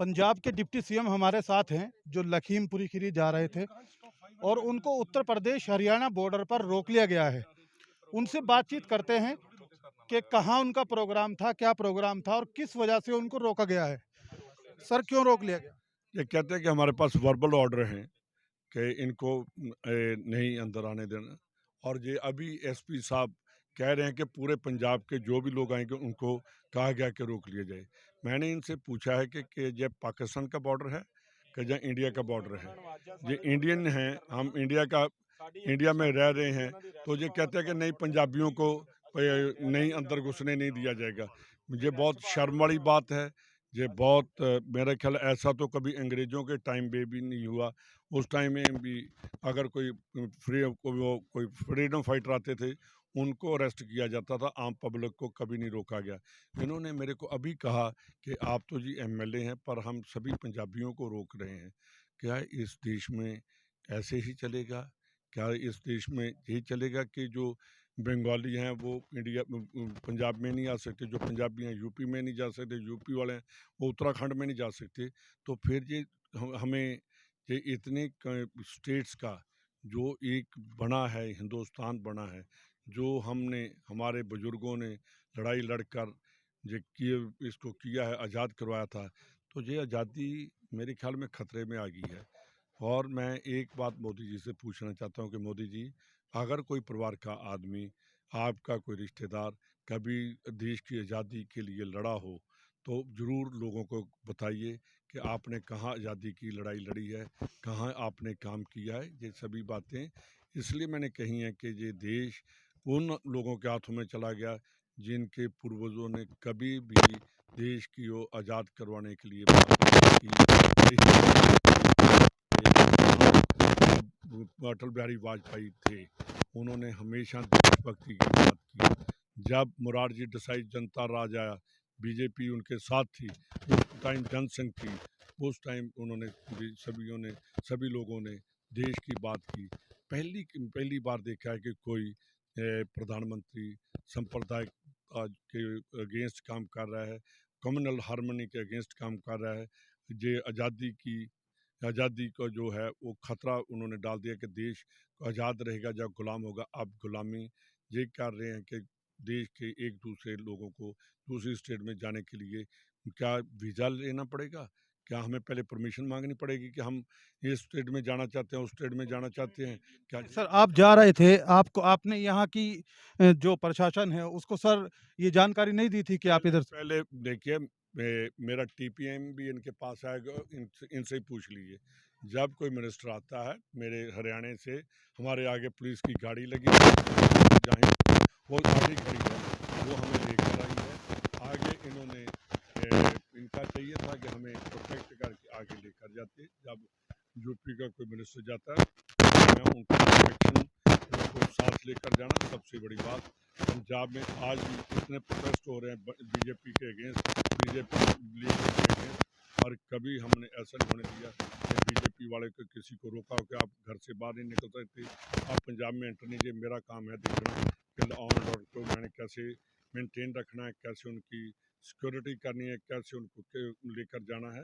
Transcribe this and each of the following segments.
पंजाब के deputy CM हमारे साथ हैं जो लखीमपुरी खीरी जा रहे थे और उनको उत्तर प्रदेश हरियाणा बॉर्डर पर रोक लिया गया है। उनसे बातचीत करते हैं कि कहाँ उनका प्रोग्राम था, क्या प्रोग्राम था और किस वजह से उनको रोका गया है। सर, क्यों रोक लिया गया? ये कहते हैं कि हमारे पास वर्बल ऑर्डर हैं कि इनको नहीं अंदर आने देना, और ये अभी एसपी साहब कह रहे हैं कि पूरे पंजाब के जो भी लोग आएंगे उनको कहा गया कि रोक लिया जाए। मैंने इनसे पूछा है कि ये पाकिस्तान का बॉर्डर है कि या इंडिया का बॉर्डर है। ये इंडियन हैं, हम इंडिया में रह रहे हैं, तो ये कहते हैं कि नहीं, पंजाबियों को नहीं अंदर घुसने नहीं दिया जाएगा। मुझे बहुत शर्म वाली बात है। ये बहुत मेरा ख्याल ऐसा तो कभी अंग्रेज़ों के टाइम में भी नहीं हुआ। उस टाइम में भी अगर कोई फ्रीडम फाइटर आते थे, उनको अरेस्ट किया जाता था, आम पब्लिक को कभी नहीं रोका गया। इन्होंने मेरे को अभी कहा कि आप तो जी एमएलए हैं, पर हम सभी पंजाबियों को रोक रहे हैं। क्या इस देश में ऐसे ही चलेगा? क्या इस देश में यही चलेगा कि जो बंगाली हैं वो पंजाब में नहीं आ सकते, जो पंजाबी हैं यूपी में नहीं जा सकते, यूपी वाले हैं वो उत्तराखंड में नहीं जा सकते? तो फिर ये हमें ये इतने स्टेट्स का जो एक बना है, हिंदुस्तान बना है, जो हमने हमारे बुजुर्गों ने लड़ाई लड़कर ये किए इसको किया है, आज़ाद करवाया था, तो ये आज़ादी मेरे ख्याल में ख़तरे में आ गई है। और मैं एक बात मोदी जी से पूछना चाहता हूँ कि मोदी जी, अगर कोई परिवार का आदमी, आपका कोई रिश्तेदार कभी देश की आज़ादी के लिए लड़ा हो, तो ज़रूर लोगों को बताइए कि आपने कहाँ आज़ादी की लड़ाई लड़ी है, कहाँ आपने काम किया है। ये सभी बातें इसलिए मैंने कही हैं कि ये देश उन लोगों के हाथों में चला गया जिनके पूर्वजों ने कभी भी देश की वो आज़ाद करवाने के लिए बात नहीं की। अटल बिहारी वाजपेयी थे, उन्होंने हमेशा देशभक्ति की बात की। जब मुरारजी देसाई जनता राज आया, बीजेपी उनके साथ थी, उस टाइम जनसंघ थी, उस टाइम उन्होंने सभी लोगों ने देश की बात की। पहली बार देखा है कि कोई प्रधानमंत्री सांप्रदायिक के अगेंस्ट काम कर रहा है, कम्युनल हार्मनी के अगेंस्ट काम कर रहा है। ये आज़ादी का जो है वो ख़तरा उन्होंने डाल दिया कि देश आज़ाद रहेगा या गुलाम होगा। अब गुलामी ये कर रहे हैं कि देश के एक दूसरे लोगों को दूसरी स्टेट में जाने के लिए क्या वीज़ा लेना पड़ेगा? क्या हमें पहले परमिशन मांगनी पड़ेगी कि हम इस स्टेट में जाना चाहते हैं, उस स्टेट में जाना चाहते हैं? क्या सर, आप जा रहे थे, आपने यहाँ की जो प्रशासन है उसको सर ये जानकारी नहीं दी थी कि आप इधर से? पहले देखिए, मेरा टीपीएम भी इनके पास आएगा, इनसे ही पूछ लीजिए। जब कोई मिनिस्टर आता है मेरे हरियाणा से, हमारे आगे पुलिस की गाड़ी लगी जाएँ, वो आगे खड़ी है, वो हमें लेकर आई है। आगे इन्होंने इनका चाहिए था कि हमें प्रोटेक्ट करके आगे लेकर जाते। जब यूपी का कोई मिनिस्टर जाता है, मैं उनका प्रोटेक्शन, उनको साथ लेकर जाना सबसे बड़ी बात। पंजाब में आज भी इतने प्रोटेस्ट हो रहे हैं बीजेपी के अगेंस्ट, बीजेपी लीडर के अगेंस्ट, और कभी हमने ऐसा नहीं होने दिया कि बीजेपी वाले को किसी को रोका हो कि आप घर से बाहर नहीं निकल सकते, आप पंजाब में एंटर नहीं। ये मेरा काम है देखना कि लॉ एंड ऑर्डर को मैंने कैसे मेंटेन रखना है, कैसे उनकी सिक्योरिटी करनी है, कैसे उनको लेकर जाना है।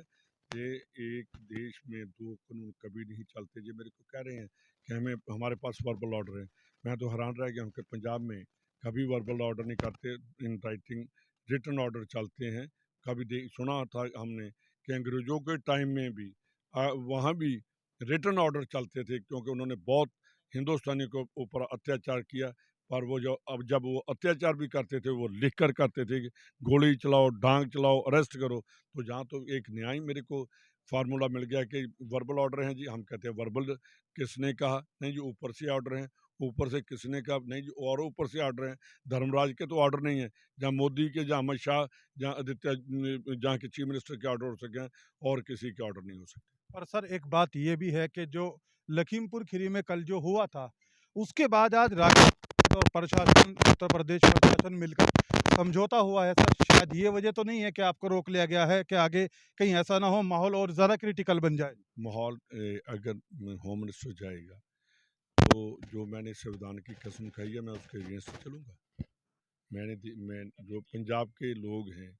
ये एक देश में दो कानून कभी नहीं चलते। ये मेरे को कह रहे हैं कि हमारे पास वर्बल ऑर्डर है। मैं तो हैरान रह गया हूँ कि पंजाब में कभी वर्बल ऑर्डर नहीं करते, इन राइटिंग रिटन ऑर्डर चलते हैं। कभी सुना था हमने कि अंग्रेज़ों के टाइम में भी वहाँ भी रिटन ऑर्डर चलते थे, क्योंकि उन्होंने बहुत हिंदुस्तानी को ऊपर अत्याचार किया। पर वो जब वो अत्याचार भी करते थे, वो लिख कर करते थे कि गोली चलाओ, डांग चलाओ, अरेस्ट करो। तो जहाँ तो एक न्याय मेरे को फार्मूला मिल गया कि वर्बल ऑर्डर हैं जी, हम कहते हैं वर्बल किसने कहा? नहीं जी, ऊपर से ऑर्डर हैं। ऊपर से किसने कहा? नहीं जी, और ऊपर से ऑर्डर हैं। धर्मराज के तो ऑर्डर नहीं है, जहाँ मोदी के, जहाँ अमित शाह, जहाँ के चीफ मिनिस्टर के ऑर्डर हो सके हैं, और किसी के ऑर्डर नहीं हो सकते। और सर, एक बात ये भी है कि जो लखीमपुर खीरी में कल जो हुआ था, उसके बाद आज राज्य और प्रशासन, उत्तर प्रदेश प्रशासन मिलकर समझौता हुआ है। सर, शायद ये वजह तो नहीं है कि आपको रोक लिया गया है कि आगे कहीं ऐसा ना हो माहौल और ज़्यादा क्रिटिकल बन जाए? माहौल अगर होम मिनिस्टर जाएगा, तो जो मैंने संविधान की कसम खाई है, मैं उसके अगेंस्ट चलूँगा। मैं जो पंजाब के लोग हैं,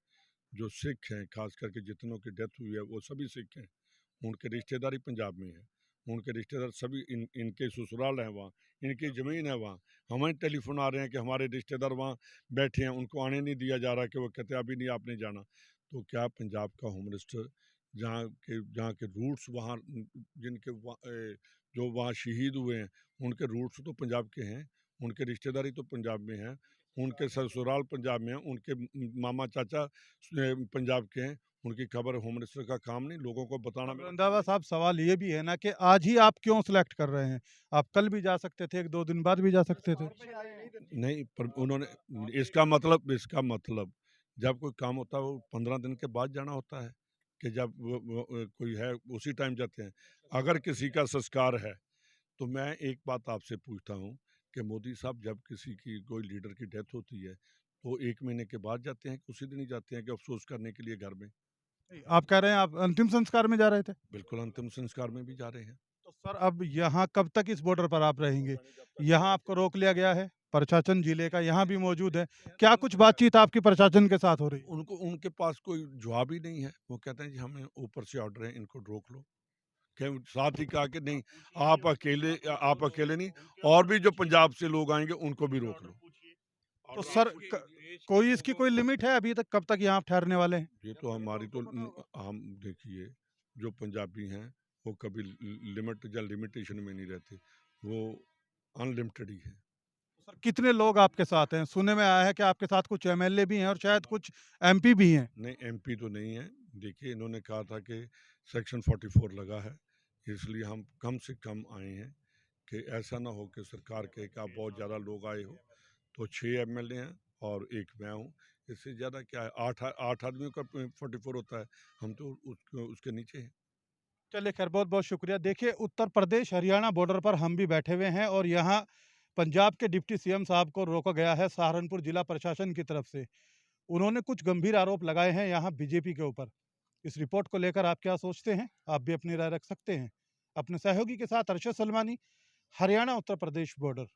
जो सिख हैं, खास करके जितनों की डेथ हुई है वो सभी सिख हैं। उनके रिश्तेदारी पंजाब में है, उनके रिश्तेदार सभी इनके ससुराल हैं वहाँ, इनकी ज़मीन है वहाँ। हमें टेलीफोन आ रहे हैं कि हमारे रिश्तेदार वहाँ बैठे हैं, उनको आने नहीं दिया जा रहा, कि वो कहते हैं अभी नहीं आपने जाना। तो क्या पंजाब का होम मिनिस्टर, जहाँ के रूट्स वहाँ जिनके जो वहाँ शहीद हुए हैं, उनके रूट्स तो पंजाब के हैं, उनके रिश्तेदारी तो पंजाब में है, उनके ससुराल पंजाब में हैं, उनके मामा चाचा पंजाब के हैं, उनकी खबर होम मिनिस्टर का काम नहीं लोगों को बताना। अब रंधावा साहब सवाल ये भी है ना कि आज ही आप क्यों सेलेक्ट कर रहे हैं? आप कल भी जा सकते थे, 1-2 दिन बाद भी जा सकते थे। नहीं, पर उन्होंने इसका मतलब जब कोई काम होता है वो 15 दिन के बाद जाना होता है, कि जब वो कोई है उसी टाइम जाते हैं। अगर किसी का संस्कार है, तो मैं एक बात आपसे पूछता हूँ कि मोदी साहब जब किसी की कोई लीडर की डेथ होती है, तो 1 महीने के बाद जाते हैं कि उसी दिन ही जाते हैं कि अफ़सोस करने के लिए घर में? आप कह रहे हैं आप अंतिम संस्कार में जा रहे थे? बिल्कुल अंतिम संस्कार में भी जा रहे हैं। तो सर अब यहाँ कब तक इस बॉर्डर पर आप रहेंगे? यहाँ आपको रोक लिया गया है, प्रशासन जिले का यहाँ भी मौजूद है। क्या कुछ बातचीत आपकी प्रशासन के साथ हो रही है? उनके पास कोई जवाब ही नहीं है। वो कहते हैं जी हमें ऊपर से ऑर्डर है, इनको रोक लो। के साथ ही कहा कि नहीं, आप अकेले नहीं, और भी जो पंजाब से लोग आएँगे उनको भी रोक लो। तो सर कोई इसकी कोई लिमिट है अभी तक कब तक यहाँ आप ठहरने वाले हैं? ये तो हमारी तो हम देखिए, जो पंजाबी हैं वो कभी लिमिट या लिमिटेशन में नहीं रहते, वो अनलिमिटेड ही है। सर कितने लोग आपके साथ हैं? सुनने में आया है कि आपके साथ कुछ एमएलए भी हैं और शायद कुछ एमपी भी हैं। नहीं, एमपी तो नहीं है। देखिए, इन्होंने कहा था कि सेक्शन 44 लगा है, इसलिए हम कम से कम आए हैं, कि ऐसा ना हो कि सरकार कहे कि आप बहुत ज़्यादा लोग आए हो। तो 6 एमएलए हैं और 1 मैं हूँ। इससे ज़्यादा क्या है, 8 आदमियों का 44 होता है, हम तो उसके नीचे हैं। चलिए खैर बहुत-बहुत शुक्रिया। देखिए उत्तर प्रदेश हरियाणा बॉर्डर पर हम भी बैठे हुए हैं और यहाँ पंजाब के डिप्टी सीएम साहब को रोका गया है सहारनपुर जिला प्रशासन की तरफ से। उन्होंने कुछ गंभीर आरोप लगाए हैं यहाँ बीजेपी के ऊपर। इस रिपोर्ट को लेकर आप क्या सोचते हैं? आप भी अपनी राय रख सकते हैं। अपने सहयोगी के साथ अरशद सलमानी, हरियाणा उत्तर प्रदेश बॉर्डर।